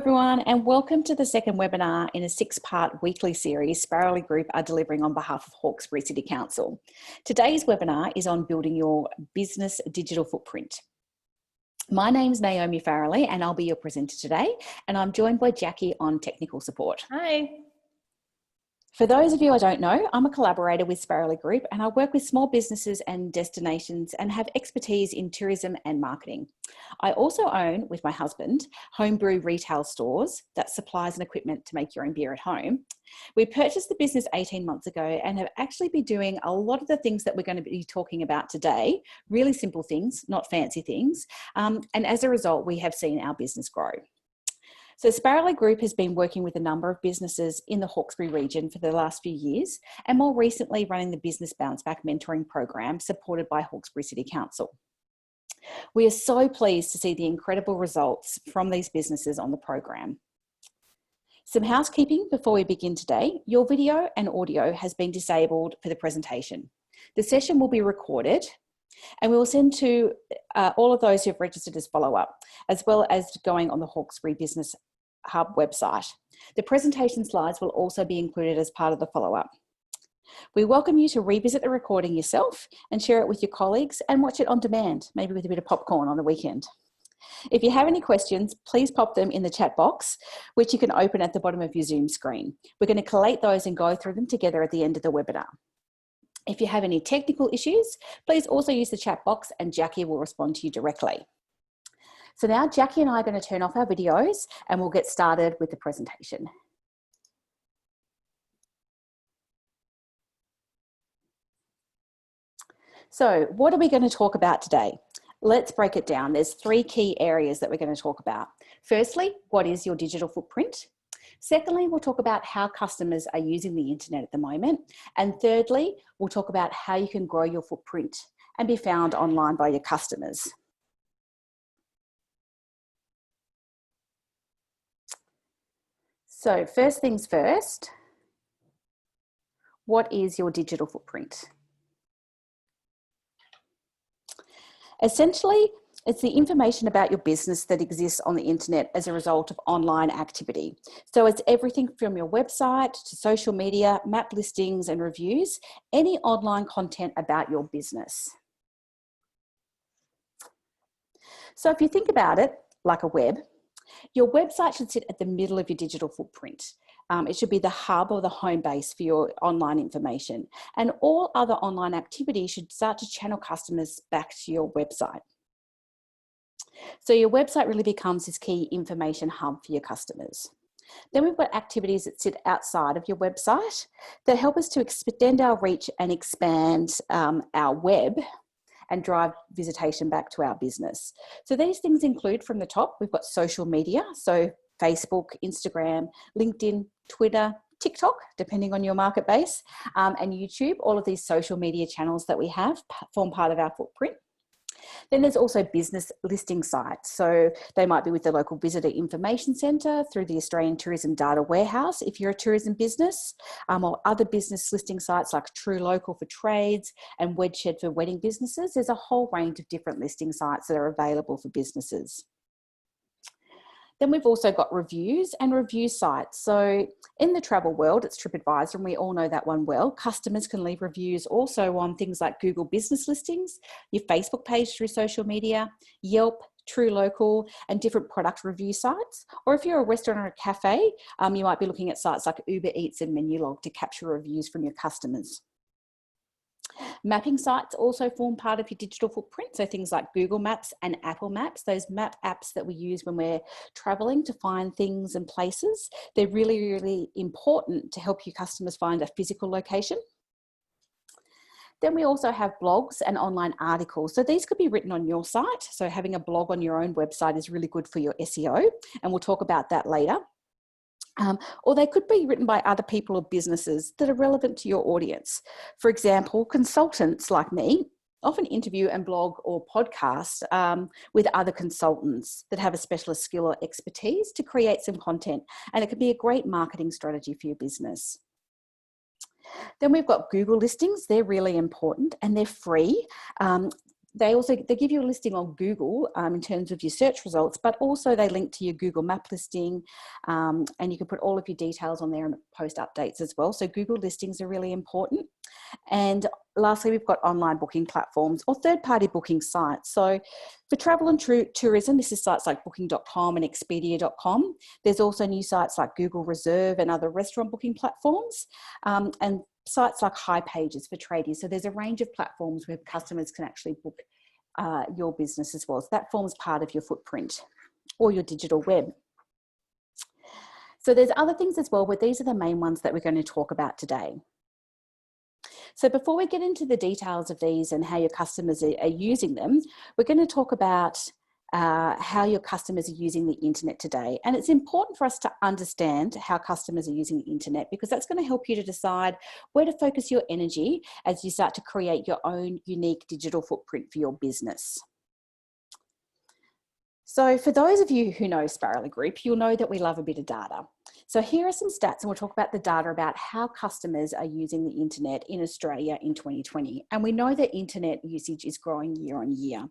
everyone, and welcome to the second webinar in a 6-part weekly series Sparrowly Group are delivering on behalf of Hawkesbury City Council. Today's webinar is on building your business digital footprint. My name's Naomi Farrelly and I'll be your presenter today, and I'm joined by Jackie on technical support. Hi. For those of you I don't know, I'm a collaborator with Sparrowly Group and I work with small businesses and destinations and have expertise in tourism and marketing. I also own, with my husband, homebrew retail stores that supplies and equipment to make your own beer at home. We purchased the business 18 months ago and have actually been doing a lot of the things that we're going to be talking about today, really simple things, not fancy things. And as a result, we have seen our business grow. So Sparrowly Group has been working with a number of businesses in the Hawkesbury region for the last few years, and more recently running the Business Bounce Back mentoring program supported by Hawkesbury City Council. We are so pleased to see the incredible results from these businesses on the program. Some housekeeping before we begin today. Your video and audio has been disabled for the presentation. The session will be recorded and we will send to all of those who have registered as follow-up, as well as going on the Hawkesbury Business Hub website. The presentation slides will also be included as part of the follow-up. We welcome you to revisit the recording yourself and share it with your colleagues and watch it on demand, maybe with a bit of popcorn on the weekend. If you have any questions, please pop them in the chat box, which you can open at the bottom of your Zoom screen. We're going to collate those and go through them together at the end of the webinar. If you have any technical issues, please also use the chat box and Jackie will respond to you directly. So now Jackie and I are going to turn off our videos and we'll get started with the presentation. So what are we going to talk about today? Let's break it down. There's 3 key areas that we're going to talk about. Firstly, what is your digital footprint? Secondly, we'll talk about how customers are using the internet at the moment. And thirdly, we'll talk about how you can grow your footprint and be found online by your customers. So first things first, what is your digital footprint? Essentially, it's the information about your business that exists on the internet as a result of online activity. So it's everything from your website to social media, map listings and reviews, any online content about your business. So if you think about it like a web, your website should sit at the middle of your digital footprint. It should be the hub or the home base for your online information. And all other online activity should start to channel customers back to your website. So your website really becomes this key information hub for your customers. Then we've got activities that sit outside of your website that help us to extend our reach and expand our web and drive visitation back to our business. So these things include, from the top, we've got social media, so Facebook, Instagram, LinkedIn, Twitter, TikTok, depending on your market base, and YouTube. All of these social media channels that we have form part of our footprint. Then there's also business listing sites. So they might be with the local visitor information centre, through the Australian Tourism Data Warehouse if you're a tourism business, or other business listing sites like True Local for trades and Wedshed for wedding businesses. There's a whole range of different listing sites that are available for businesses. Then we've also got reviews and review sites. So in the travel world, it's TripAdvisor, and we all know that one well. Customers can leave reviews also on things like Google business listings, your Facebook page through social media, Yelp, True Local, and different product review sites. Or if you're a restaurant or a cafe, you might be looking at sites like Uber Eats and Menulog to capture reviews from your customers. Mapping sites also form part of your digital footprint. So things like Google Maps and Apple Maps, those map apps that we use when we're traveling to find things and places, they're really, really important to help your customers find a physical location. Then we also have blogs and online articles. So these could be written on your site. So having a blog on your own website is really good for your SEO, and we'll talk about that later. Or they could be written by other people or businesses that are relevant to your audience. For example, consultants like me often interview and blog or podcast with other consultants that have a specialist skill or expertise to create some content, and it can be a great marketing strategy for your business. Then we've got Google listings. They're really important and they're free. they give you a listing on Google in terms of your search results, but also they link to your Google map listing, and you can put all of your details on there and post updates as well. So Google listings are really important. And lastly, we've got online booking platforms or third-party booking sites. So for travel and tourism, this is sites like booking.com and expedia.com. There's also new sites like Google Reserve and other restaurant booking platforms, and sites like High Pages for tradies. So there's a range of platforms where customers can actually book your business as well. So that forms part of your footprint or your digital web. So there's other things as well, but these are the main ones that we're going to talk about today. So before we get into the details of these and how your customers are using them, we're going to talk about how your customers are using the internet today. And it's important for us to understand how customers are using the internet, because that's going to help you to decide where to focus your energy as you start to create your own unique digital footprint for your business. So for those of you who know Sparrowly Group, you'll know that we love a bit of data. So here are some stats, and we'll talk about the data about how customers are using the internet in Australia in 2020. And we know that internet usage is growing year on year.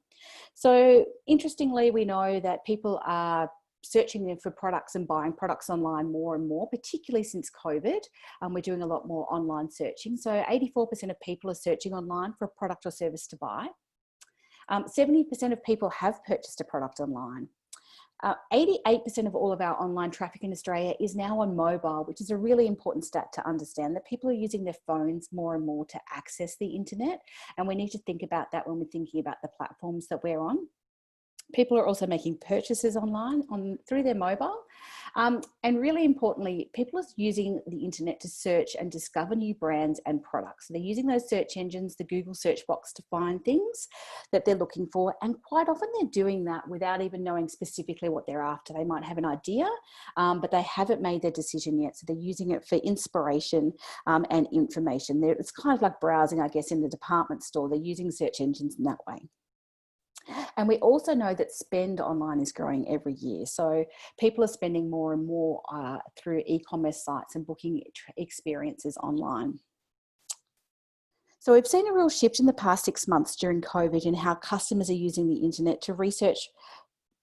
So interestingly, we know that people are searching for products and buying products online more and more, particularly since COVID. We're doing a lot more online searching. So 84% of people are searching online for a product or service to buy. 70% of people have purchased a product online. 88% of all of our online traffic in Australia is now on mobile, which is a really important stat to understand, that people are using their phones more and more to access the internet. And we need to think about that when we're thinking about the platforms that we're on. People are also making purchases online through their mobile. And really importantly, people are using the internet to search and discover new brands and products. So they're using those search engines, the Google search box, to find things that they're looking for. And quite often they're doing that without even knowing specifically what they're after. They might have an idea, but they haven't made their decision yet. So they're using it for inspiration and information. It's kind of like browsing, I guess, in the department store. They're using search engines in that way. And we also know that spend online is growing every year. So people are spending more and more through e-commerce sites and booking experiences online. So we've seen a real shift in the past 6 months during COVID in how customers are using the internet to research,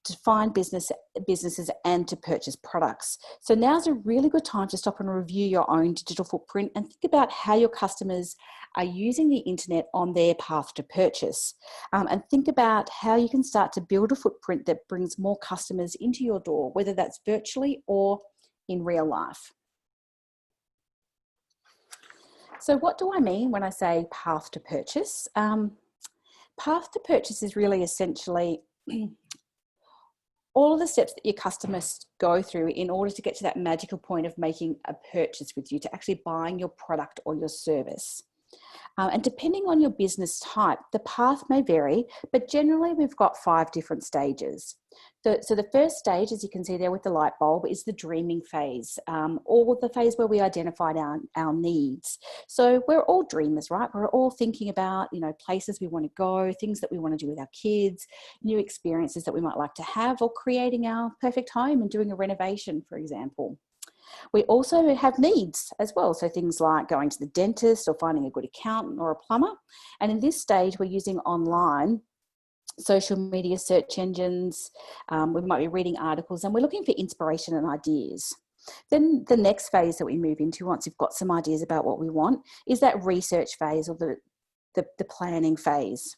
to find businesses and to purchase products. So now's a really good time to stop and review your own digital footprint and think about how your customers are using the internet on their path to purchase. And think about how you can start to build a footprint that brings more customers into your door, whether that's virtually or in real life. So what do I mean when I say path to purchase? Path to purchase is really essentially all of the steps that your customers go through in order to get to that magical point of making a purchase with you, to actually buying your product or your service. And depending on your business type, the path may vary, but generally we've got 5 different stages. So the first stage, as you can see there with the light bulb, is the dreaming phase, or the phase where we identified our needs. So we're all dreamers, right? We're all thinking about, places we want to go, things that we want to do with our kids, new experiences that we might like to have, or creating our perfect home and doing a renovation, for example. We also have needs as well. So things like going to the dentist or finding a good accountant or a plumber. And in this stage, we're using online social media search engines. We might be reading articles, and we're looking for inspiration and ideas. Then the next phase that we move into, once we've got some ideas about what we want, is that research phase, or the planning phase.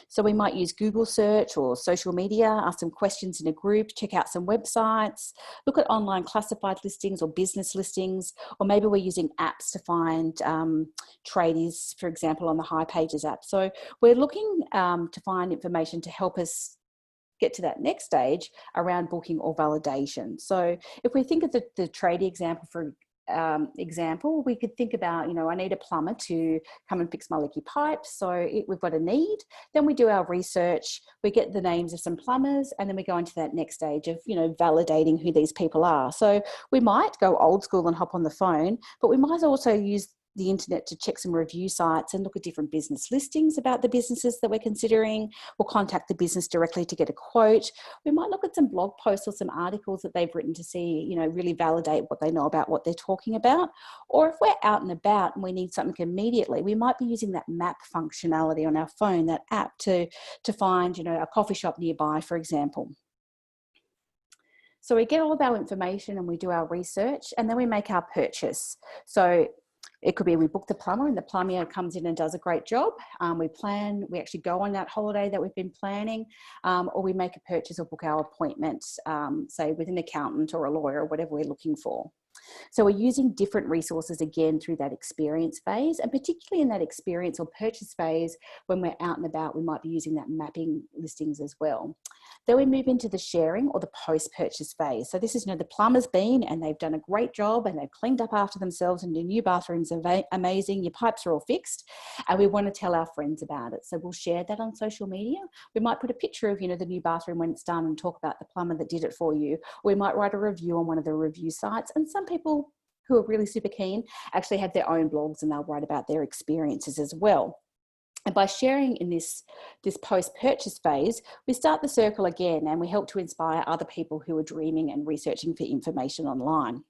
So we might use Google search or social media, ask some questions in a group, check out some websites, look at online classified listings or business listings, or maybe we're using apps to find tradies, for example, on the High Pages app. So we're looking to find information to help us get to that next stage around booking or validation. So if we think of the tradie example, for example, we could think about, I need a plumber to come and fix my leaky pipes. So we've got a need. Then we do our research, we get the names of some plumbers, and then we go into that next stage of, validating who these people are. So we might go old school and hop on the phone, but we might also use the internet to check some review sites and look at different business listings about the businesses that we're considering. We'll contact the business directly to get a quote. We might look at some blog posts or some articles that they've written to see, you know, really validate what they know about what they're talking about. Or if we're out and about and we need something immediately, we might be using that map functionality on our phone, that app, to find, you know, a coffee shop nearby, for example. So we get all of our information and we do our research, and then we make our purchase. So it could be we book the plumber and the plumber comes in and does a great job. We actually go on that holiday that we've been planning, or we make a purchase or book our appointment, say with an accountant or a lawyer or whatever we're looking for. So we're using different resources again through that experience phase, and particularly in that experience or purchase phase, when we're out and about, we might be using that mapping listings as well. Then we move into the sharing or the post-purchase phase. So this is, you know, the plumber's been and they've done a great job and they've cleaned up after themselves and your new bathroom's amazing, your pipes are all fixed, and we want to tell our friends about it. So we'll share that on social media. We might put a picture of, you know, the new bathroom when it's done and talk about the plumber that did it for you. We might write a review on one of the review sites, and some people who are really super keen actually have their own blogs and they'll write about their experiences as well. And by sharing in this post-purchase phase, we start the circle again and we help to inspire other people who are dreaming and researching for information online.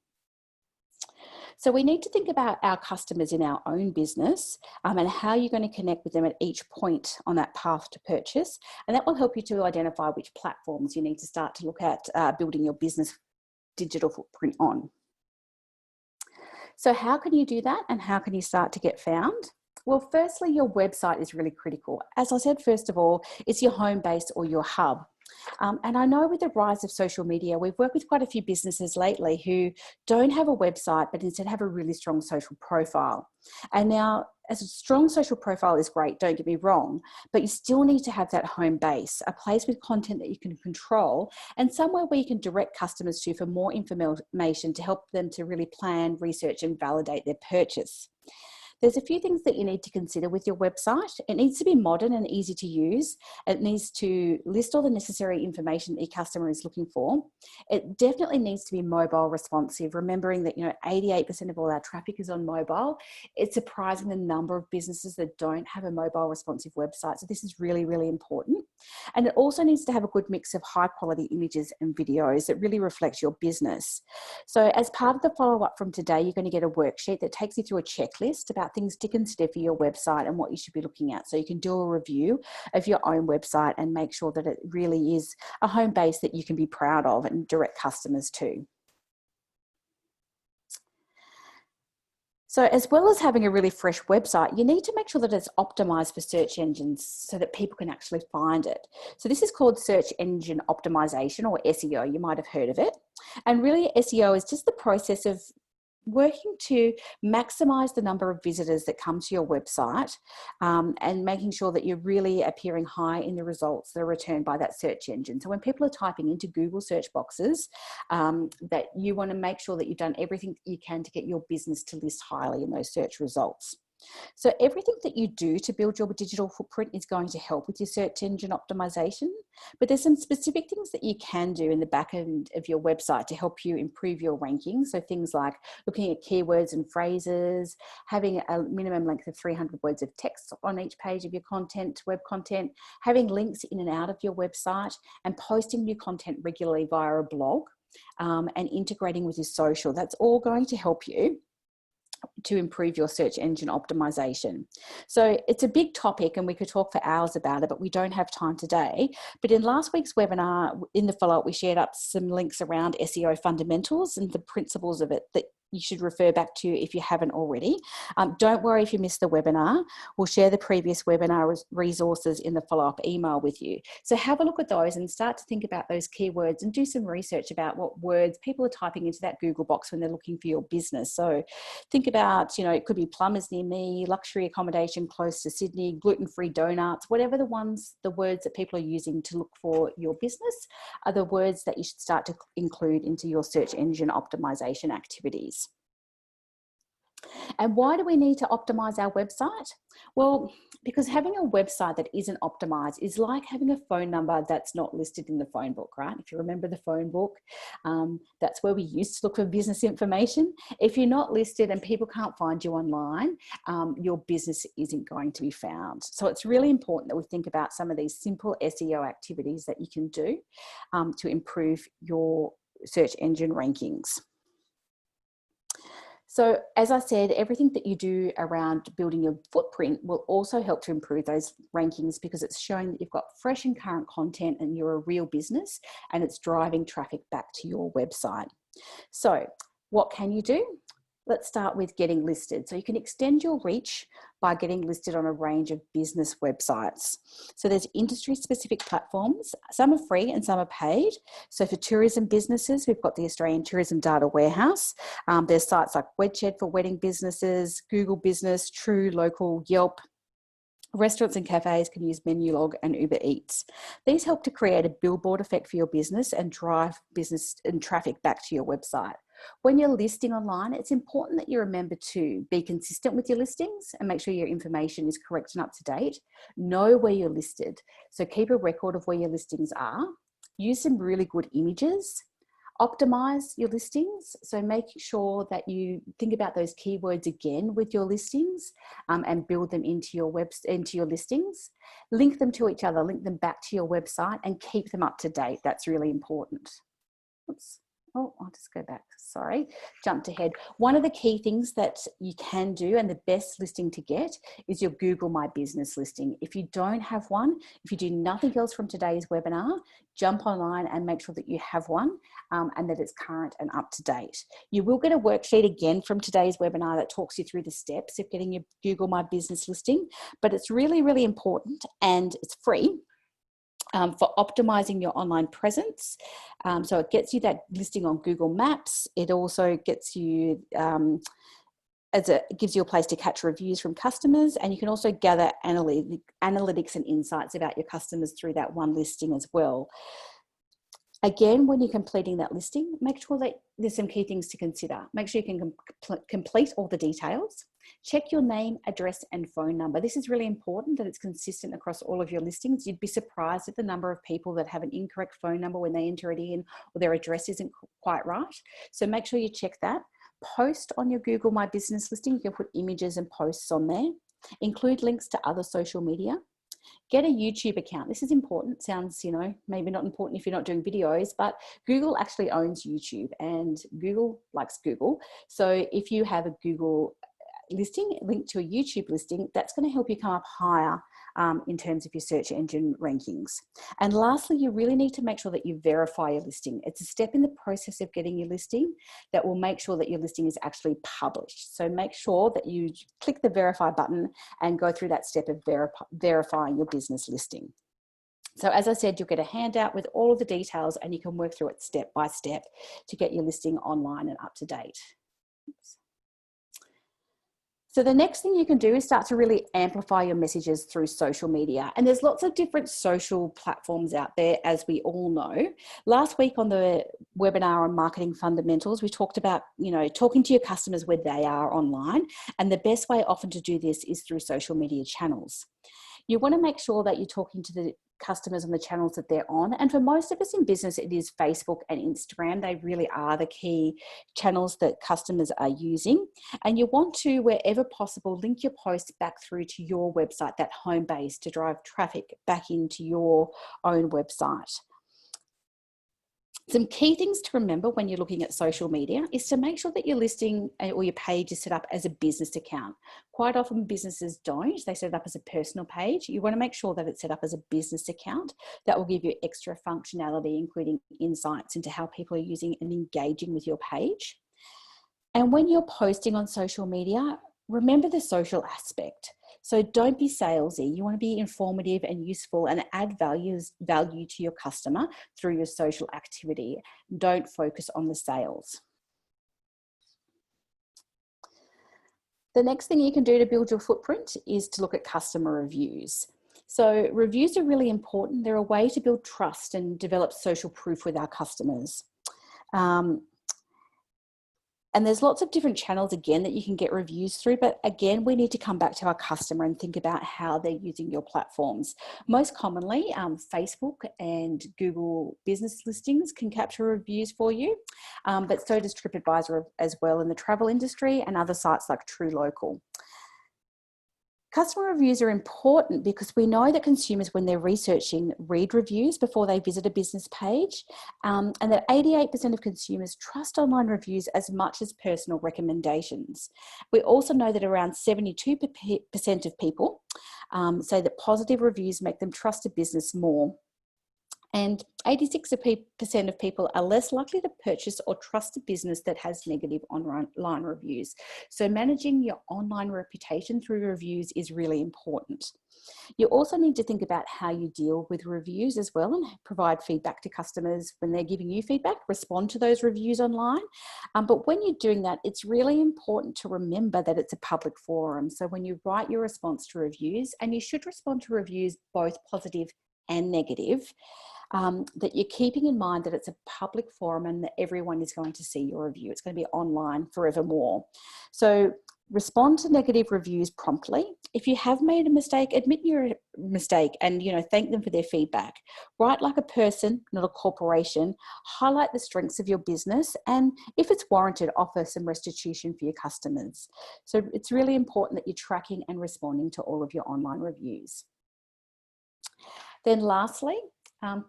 So we need to think about our customers in our own business, and how you're going to connect with them at each point on that path to purchase. And that will help you to identify which platforms you need to start to look at building your business digital footprint on. So how can you do that, and how can you start to get found? Well, firstly, your website is really critical. As I said, first of all, it's your home base or your hub. And I know with the rise of social media, we've worked with quite a few businesses lately who don't have a website, but instead have a really strong social profile. And now, as a strong social profile is great, don't get me wrong, but you still need to have that home base, a place with content that you can control, and somewhere where you can direct customers to for more information to help them to really plan, research, and validate their purchase. There's a few things that you need to consider with your website. It needs to be modern and easy to use. It needs to list all the necessary information that your customer is looking for. It definitely needs to be mobile responsive, remembering that, you know, 88% of all our traffic is on mobile. It's surprising the number of businesses that don't have a mobile responsive website. So this is really, really important. And it also needs to have a good mix of high quality images and videos that really reflect your business. So as part of the follow-up from today, you're going to get a worksheet that takes you through a checklist about things to consider for your website and what you should be looking at. So you can do a review of your own website and make sure that it really is a home base that you can be proud of and direct customers to. So as well as having a really fresh website, you need to make sure that it's optimized for search engines so that people can actually find it. So this is called search engine optimization, or SEO. You might have heard of it. And really, SEO is just the process of working to maximize the number of visitors that come to your website, and making sure that you're really appearing high in the results that are returned by that search engine. So when people are typing into Google search boxes, that you want to make sure that you've done everything you can to get your business to list highly in those search results. So everything that you do to build your digital footprint is going to help with your search engine optimization, but there's some specific things that you can do in the back end of your website to help you improve your ranking. So things like looking at keywords and phrases, having a minimum length of 300 words of text on each page of your content, web content, having links in and out of your website, and posting new content regularly via a blog, and integrating with your social. That's all going to help you to improve your search engine optimization. So it's a big topic and we could talk for hours about it, but we don't have time today. But in last week's webinar, in the follow-up, we shared up some links around SEO fundamentals and the principles of it that you should refer back to if you haven't already. Don't worry if you missed the webinar. We'll share the previous webinar resources in the follow-up email with you. So have a look at those and start to think about those keywords and do some research about what words people are typing into that Google box when they're looking for your business. So think about, you know, it could be plumbers near me, luxury accommodation close to Sydney, gluten-free donuts, whatever the words that people are using to look for your business are the words that you should start to include into your search engine optimization activities. And why do we need to optimize our website? Well, because having a website that isn't optimized is like having a phone number that's not listed in the phone book, right? If you remember the phone book, that's where we used to look for business information. If you're not listed and people can't find you online, your business isn't going to be found. So it's really important that we think about some of these simple SEO activities that you can do to improve your search engine rankings. So as I said, everything that you do around building your footprint will also help to improve those rankings, because it's showing that you've got fresh and current content and you're a real business, and it's driving traffic back to your website. So what can you do? Let's start with getting listed. So you can extend your reach by getting listed on a range of business websites. So there's industry specific platforms. Some are free and some are paid. So for tourism businesses, we've got the Australian Tourism Data Warehouse. There's sites like Wedshed for wedding businesses, Google Business, True, Local, Yelp. Restaurants and cafes can use Menulog and Uber Eats. These help to create a billboard effect for your business and drive business and traffic back to your website. When you're listing online, it's important that you remember to be consistent with your listings and make sure your information is correct and up to date. Know where you're listed. So keep a record of where your listings are. Use some really good images. Optimize your listings. So making sure that you think about those keywords again with your listings and build them into your listings. Link them to each other, link them back to your website, and keep them up to date. That's really important. Oops. Oh, I'll just go back. Sorry, jumped ahead. One of the key things that you can do, and the best listing to get, is your Google My Business listing. If you don't have one, if you do nothing else from today's webinar, jump online and make sure that you have one and that it's current and up to date. You will get a worksheet again from today's webinar that talks you through the steps of getting your Google My Business listing, but it's really, really important, and it's free. For optimizing your online presence. So it gets you that listing on Google Maps. It also gets you, it gives you a place to catch reviews from customers, and you can also gather analytics and insights about your customers through that one listing as well. Again, when you're completing that listing, make sure that there's some key things to consider. Make sure you can complete all the details. Check your name, address, and phone number. This is really important that it's consistent across all of your listings. You'd be surprised at the number of people that have an incorrect phone number when they enter it in, or their address isn't quite right. So make sure you check that. Post on your Google My Business listing. You can put images and posts on there. Include links to other social media. Get a YouTube account. This is important. Sounds, maybe not important if you're not doing videos, but Google actually owns YouTube, and Google likes Google. So if you have a Google listing linked to a YouTube listing, that's going to help you come up higher in terms of your search engine rankings. And lastly, you really need to make sure that you verify your listing. It's a step in the process of getting your listing that will make sure that your listing is actually published. So make sure that you click the verify button and go through that step of verifying your business listing. So as I said, you'll get a handout with all of the details, and you can work through it step by step to get your listing online and up to date. Oops. So the next thing you can do is start to really amplify your messages through social media. And there's lots of different social platforms out there, as we all know. Last week on the webinar on marketing fundamentals, we talked about, talking to your customers where they are online. And the best way often to do this is through social media channels. You want to make sure that you're talking to the customers on the channels that they're on. And for most of us in business, it is Facebook and Instagram. They really are the key channels that customers are using. And you want to, wherever possible, link your posts back through to your website, that home base, to drive traffic back into your own website. Some key things to remember when you're looking at social media is to make sure that your listing or your page is set up as a business account. Quite often businesses don't. They set it up as a personal page. You want to make sure that it's set up as a business account. That will give you extra functionality, including insights into how people are using and engaging with your page. And when you're posting on social media, remember the social aspect. So don't be salesy. You want to be informative and useful and add value to your customer through your social activity. Don't focus on the sales. The next thing you can do to build your footprint is to look at customer reviews. So reviews are really important. They're a way to build trust and develop social proof with our customers. And there's lots of different channels, again, that you can get reviews through. But again, we need to come back to our customer and think about how they're using your platforms. Most commonly, Facebook and Google business listings can capture reviews for you. But so does TripAdvisor as well in the travel industry, and other sites like True Local. Customer reviews are important because we know that consumers, when they're researching, read reviews before they visit a business page, and that 88% of consumers trust online reviews as much as personal recommendations. We also know that around 72% of people say that positive reviews make them trust a business more. And 86% of people are less likely to purchase or trust a business that has negative online reviews. So managing your online reputation through reviews is really important. You also need to think about how you deal with reviews as well, and provide feedback to customers when they're giving you feedback. Respond to those reviews online. But when you're doing that, it's really important to remember that it's a public forum. So when you write your response to reviews, and you should respond to reviews both positive and negative, that you're keeping in mind that it's a public forum and that everyone is going to see your review. It's going to be online forevermore. So respond to negative reviews promptly. If you have made a mistake, admit your mistake and, thank them for their feedback. Write like a person, not a corporation. Highlight the strengths of your business, and if it's warranted, offer some restitution for your customers. So it's really important that you're tracking and responding to all of your online reviews. Then lastly,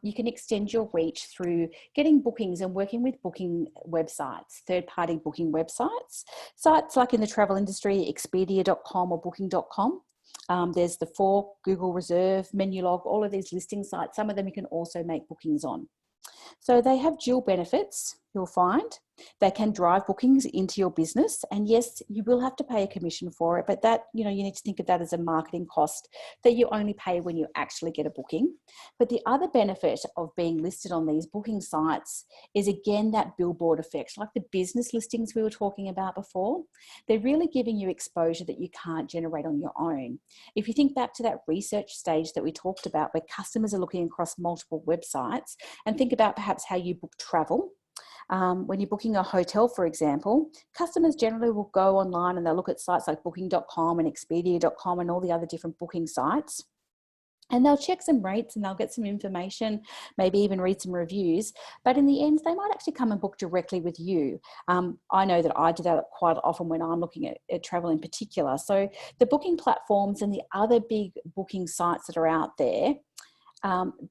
you can extend your reach through getting bookings and working with booking websites, third-party booking websites. Sites like in the travel industry, Expedia.com or Booking.com. There's the 4, Google Reserve, Menulog, all of these listing sites. Some of them you can also make bookings on. So they have dual benefits, you'll find. They can drive bookings into your business, and yes, you will have to pay a commission for it, but that, you need to think of that as a marketing cost that you only pay when you actually get a booking. But the other benefit of being listed on these booking sites is, again, that billboard effect, like the business listings we were talking about before. They're really giving you exposure that you can't generate on your own. If you think back to that research stage that we talked about, where customers are looking across multiple websites, and think about perhaps how you book travel. When you're booking a hotel, for example, customers generally will go online and they'll look at sites like Booking.com and Expedia.com and all the other different booking sites. And they'll check some rates and they'll get some information, maybe even read some reviews. But in the end, they might actually come and book directly with you. I know that I do that quite often when I'm looking at travel in particular. So the booking platforms and the other big booking sites that are out there,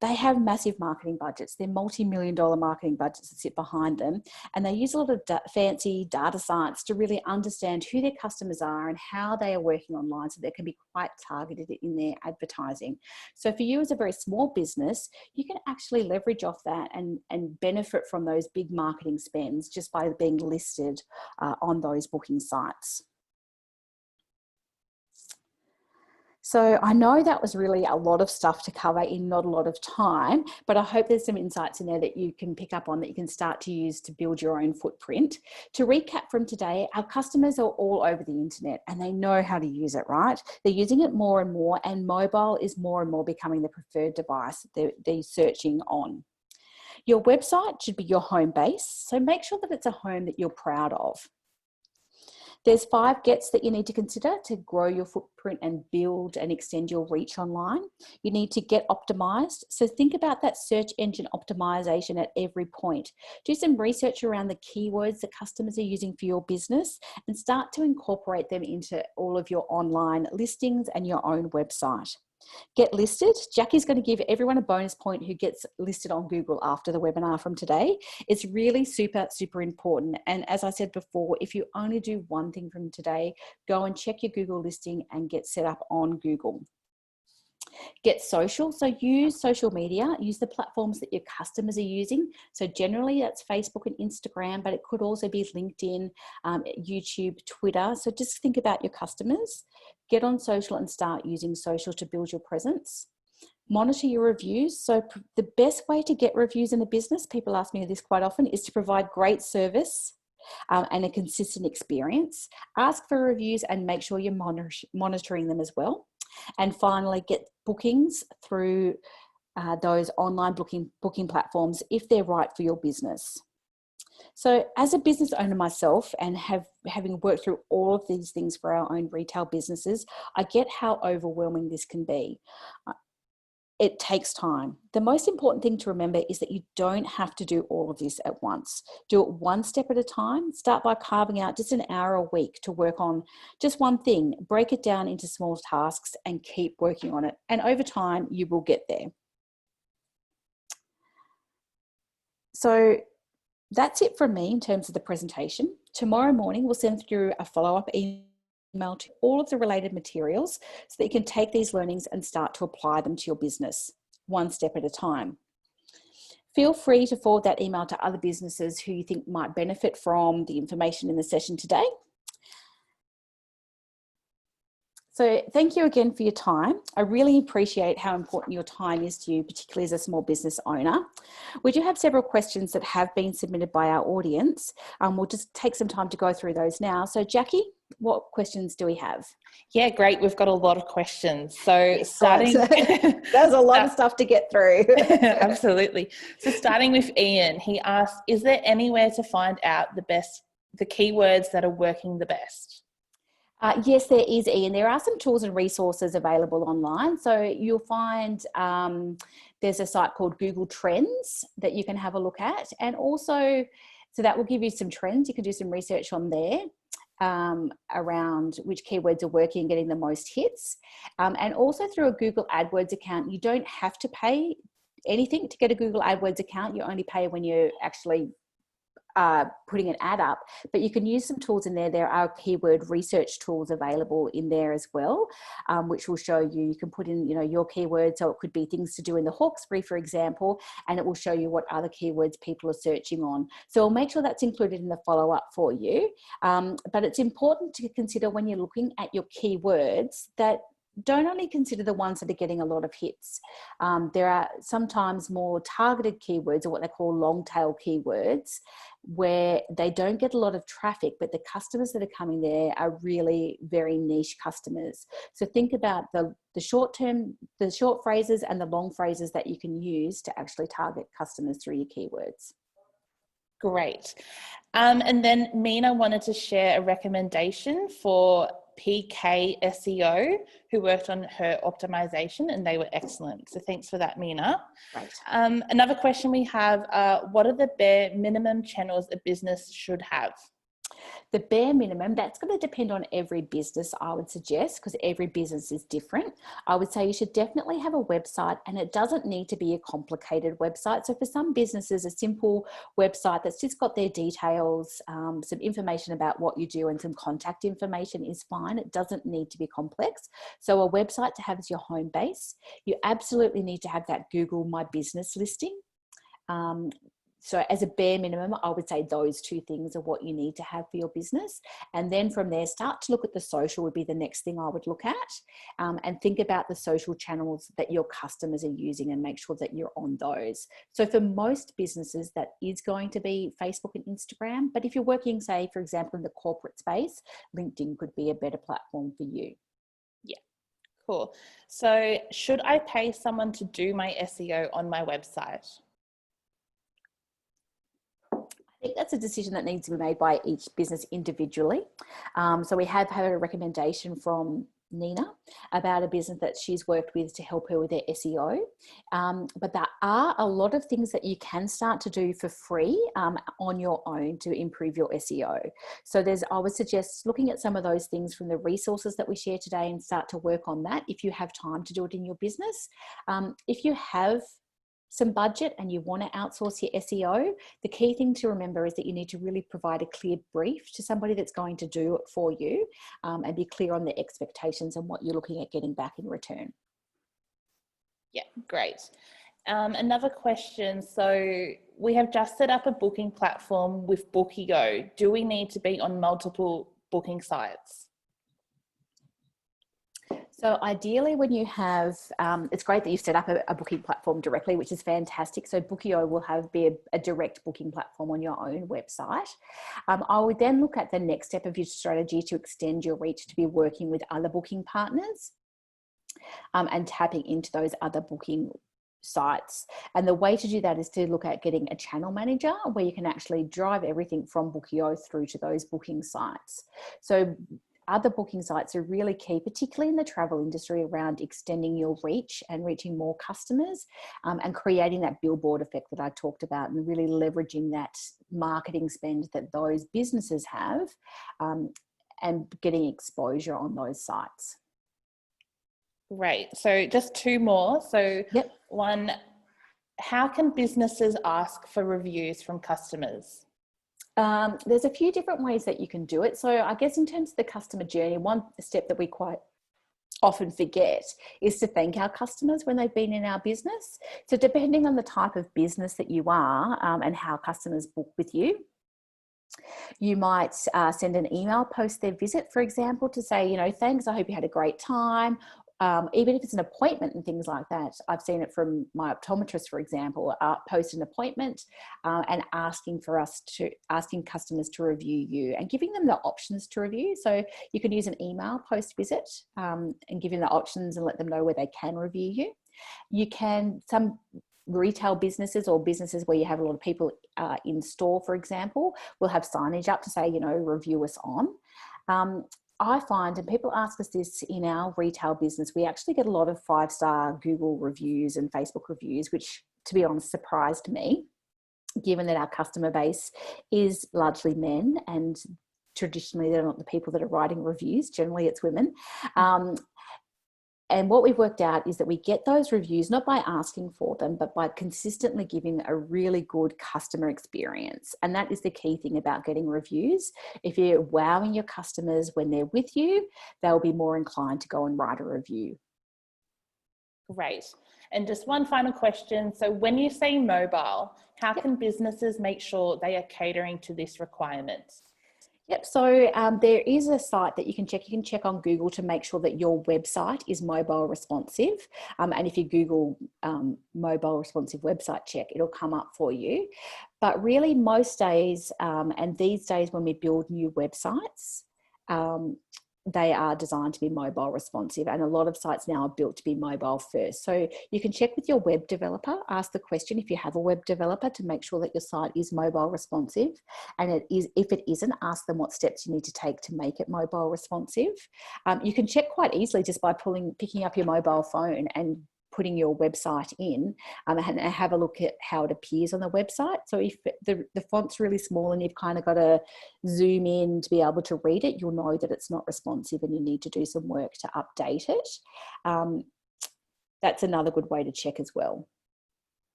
they have massive marketing budgets. They're multi-million-dollar marketing budgets that sit behind them. And they use a lot of fancy data science to really understand who their customers are and how they are working online, so they can be quite targeted in their advertising. So for you as a very small business, you can actually leverage off that and benefit from those big marketing spends just by being listed on those booking sites. So I know that was really a lot of stuff to cover in not a lot of time, but I hope there's some insights in there that you can pick up on, that you can start to use to build your own footprint. To recap from today, our customers are all over the internet and they know how to use it, right? They're using it more and more, and mobile is more and more becoming the preferred device they're searching on. Your website should be your home base, so make sure that it's a home that you're proud of. There's 5 gets that you need to consider to grow your footprint and build and extend your reach online. You need to get optimized. So think about that search engine optimization at every point. Do some research around the keywords that customers are using for your business and start to incorporate them into all of your online listings and your own website. Get listed. Jackie's going to give everyone a bonus point who gets listed on Google after the webinar from today. It's really super, super important. And as I said before, if you only do one thing from today, go and check your Google listing and get set up on Google. Get social. So use social media, use the platforms that your customers are using. So generally that's Facebook and Instagram, but it could also be LinkedIn, YouTube, Twitter. So just think about your customers. Get on social and start using social to build your presence. Monitor your reviews. So the best way to get reviews in a business, people ask me this quite often, is to provide great service and a consistent experience. Ask for reviews and make sure you're monitoring them as well. And finally, get bookings through those online booking platforms if they're right for your business. So as a business owner myself, and having worked through all of these things for our own retail businesses, I get how overwhelming this can be. It takes time. The most important thing to remember is that you don't have to do all of this at once. Do it one step at a time. Start by carving out just an hour a week to work on just one thing. Break it down into small tasks and keep working on it. And over time, you will get there. So that's it from me in terms of the presentation. Tomorrow morning, we'll send through a follow-up email to all of the related materials so that you can take these learnings and start to apply them to your business one step at a time. Feel free to forward that email to other businesses who you think might benefit from the information in the session today. So thank you again for your time. I really appreciate how important your time is to you, particularly as a small business owner. We do have several questions that have been submitted by our audience. We'll just take some time to go through those now. So Jackie, what questions do we have? Yeah, great. We've got a lot of questions. So starting... There's a lot of stuff to get through. Absolutely. So starting with Ian, he asked, is there anywhere to find out the keywords that are working the best? Yes, there is, Ian. There are some tools and resources available online. So you'll find there's a site called Google Trends that you can have a look at. And also, so that will give you some trends. You can do some research on there around which keywords are working and getting the most hits. And also through a Google AdWords account, you don't have to pay anything to get a Google AdWords account. You only pay when you're actually putting an ad up, but you can use some tools in there. There are keyword research tools available in there as well, which will show you can put in, your keywords. So it could be things to do in the Hawkesbury, for example, and it will show you what other keywords people are searching on. So we'll make sure that's included in the follow-up for you. But it's important to consider when you're looking at your keywords that don't only consider the ones that are getting a lot of hits. There are sometimes more targeted keywords, or what they call long tail keywords, where they don't get a lot of traffic, but the customers that are coming there are really very niche customers. So think about the short phrases and the long phrases that you can use to actually target customers through your keywords. Great. And then Mina wanted to share a recommendation for PK SEO who worked on her optimization, and they were excellent. So thanks for that, Mina. Right. Another question we have, what are the bare minimum channels a business should have? The bare minimum, that's going to depend on every business, I would suggest, because every business is different. I would say you should definitely have a website, and it doesn't need to be a complicated website. So for some businesses, a simple website that's just got their details, some information about what you do and some contact information is fine. It doesn't need to be complex. So a website to have as your home base. You absolutely need to have that Google My Business listing. So as a bare minimum, I would say those two things are what you need to have for your business. And then from there, start to look at the social would be the next thing I would look at, and think about the social channels that your customers are using and make sure that you're on those. So for most businesses, that is going to be Facebook and Instagram. But if you're working, say, for example, in the corporate space, LinkedIn could be a better platform for you. Yeah, cool. So should I pay someone to do my SEO on my website? I think that's a decision that needs to be made by each business individually. So we have had a recommendation from Nina about a business that she's worked with to help her with their SEO. But there are a lot of things that you can start to do for free on your own to improve your SEO. So I would suggest looking at some of those things from the resources that we share today and start to work on that if you have time to do it in your business. If you have some budget and you want to outsource your SEO, the key thing to remember is that you need to really provide a clear brief to somebody that's going to do it for you, and be clear on the expectations and what you're looking at getting back in return. Yeah, great. Another question. So we have just set up a booking platform with Bookio. Do we need to be on multiple booking sites? So ideally when you have, it's great that you've set up a booking platform directly, which is fantastic. So Bookio will be a direct booking platform on your own website. I would then look at the next step of your strategy to extend your reach to be working with other booking partners, and tapping into those other booking sites. And the way to do that is to look at getting a channel manager where you can actually drive everything from Bookio through to those booking sites. So other booking sites are really key, particularly in the travel industry, around extending your reach and reaching more customers, and creating that billboard effect that I talked about, and really leveraging that marketing spend that those businesses have, and getting exposure on those sites. Great. So just two more. So Yep. One, how can businesses ask for reviews from customers? There's a few different ways that you can do it. So I guess in terms of the customer journey, one step that we quite often forget is to thank our customers when they've been in our business. So depending on the type of business that you are, and how customers book with you, you might send an email post their visit, for example, to say, you know, thanks, I hope you had a great time. Even if it's an appointment and things like that. I've seen it from my optometrist, for example, post an appointment and asking customers to review you and giving them the options to review. So you can use an email post visit, and give them the options and let them know where they can review you. You can, some retail businesses or businesses where you have a lot of people in store, for example, will have signage up to say, you know, review us on. I find, and people ask us this in our retail business, we actually get a lot of 5-star Google reviews and Facebook reviews, which, to be honest, surprised me, given that our customer base is largely men, and traditionally they're not the people that are writing reviews. Generally it's women. And what we've worked out is that we get those reviews not by asking for them, but by consistently giving a really good customer experience. And that is the key thing about getting reviews. If you're wowing your customers when they're with you, they'll be more inclined to go and write a review. Great. And just one final question. So when you say mobile, how can businesses make sure they are catering to this requirement? Yep, so there is a site that you can check. You can check on Google to make sure that your website is mobile responsive. And if you Google mobile responsive website check, it'll come up for you. But really most days, and these days when we build new websites, they are designed to be mobile responsive, and a lot of sites now are built to be mobile first. So you can check with your web developer, ask the question if you have a web developer to make sure that your site is mobile responsive, and if it isn't, ask them what steps you need to take to make it mobile responsive. You can check quite easily just by picking up your mobile phone and putting your website in, and have a look at how it appears on the website. So if the font's really small and you've kind of got to zoom in to be able to read it, you'll know that it's not responsive and you need to do some work to update it. That's another good way to check as well.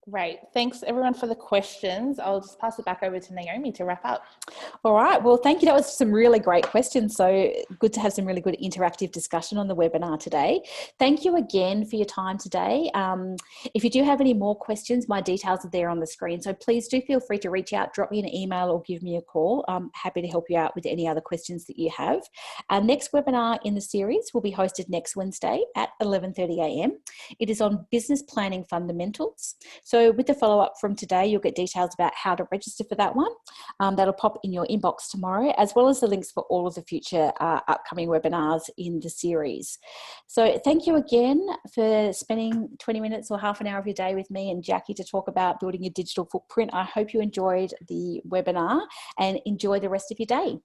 Great. Thanks everyone for the questions. I'll just pass it back over to Naomi to wrap up. All right. Well, thank you. That was some really great questions. So good to have some really good interactive discussion on the webinar today. Thank you again for your time today. If you do have any more questions, my details are there on the screen. So please do feel free to reach out, drop me an email or give me a call. I'm happy to help you out with any other questions that you have. Our next webinar in the series will be hosted next Wednesday at 11:30 a.m. It is on business planning fundamentals. So with the follow-up from today, you'll get details about how to register for that one. That'll pop in your inbox tomorrow, as well as the links for all of the future upcoming webinars in the series. So thank you again for spending 20 minutes or half an hour of your day with me and Jackie to talk about building your digital footprint. I hope you enjoyed the webinar and enjoy the rest of your day.